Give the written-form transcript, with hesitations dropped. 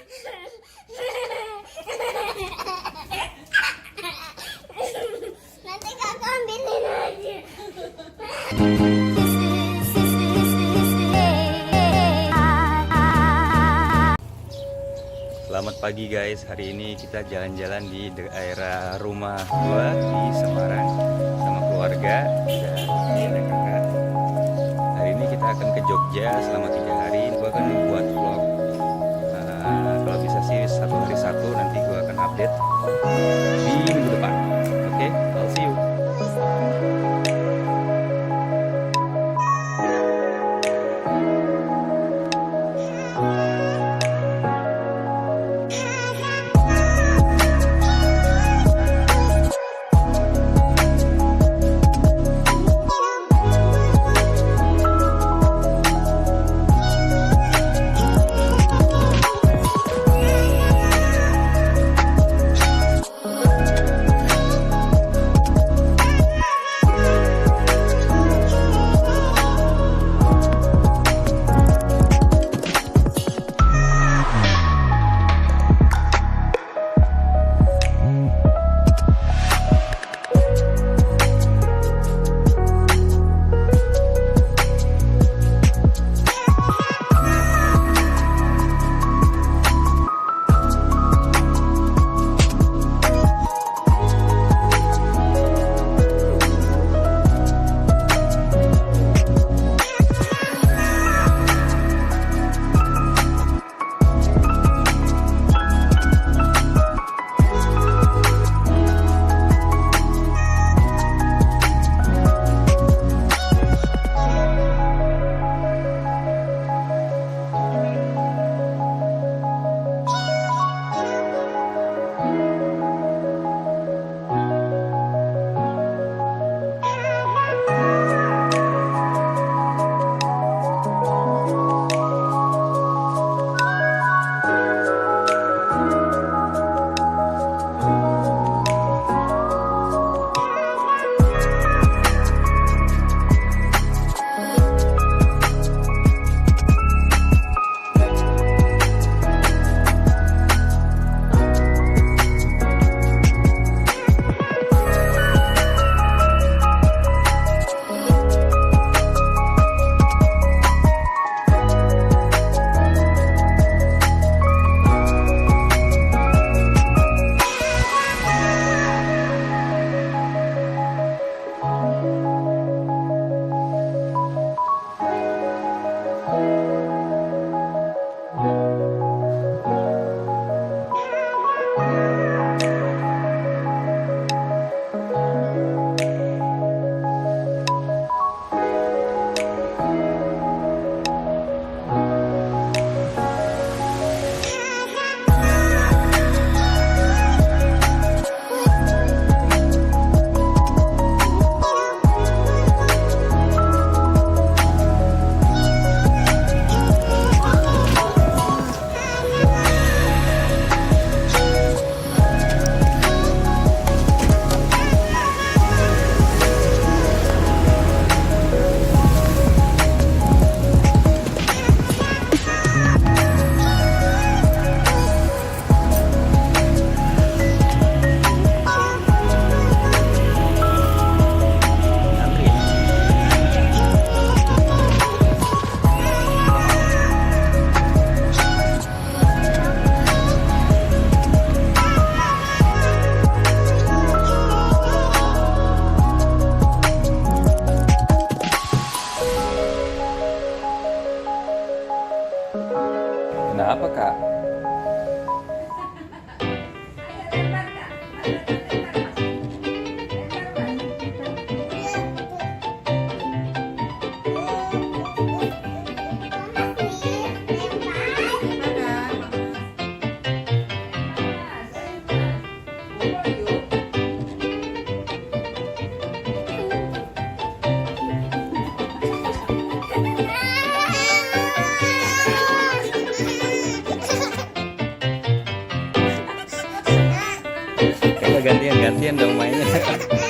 Nanti kakak ambilin aja. Selamat pagi guys, hari ini kita jalan-jalan di daerah rumah gua di Semarang sama keluarga dan ada kakak. Hari ini kita akan ke Jogja selama 3 hari. Gua akan membuat vlog. Kalau bisa sih 1 hari 1, nanti gua akan update di minggu depan. Oke, I'll see you. Kenapa kak? Gantian dong mainnya.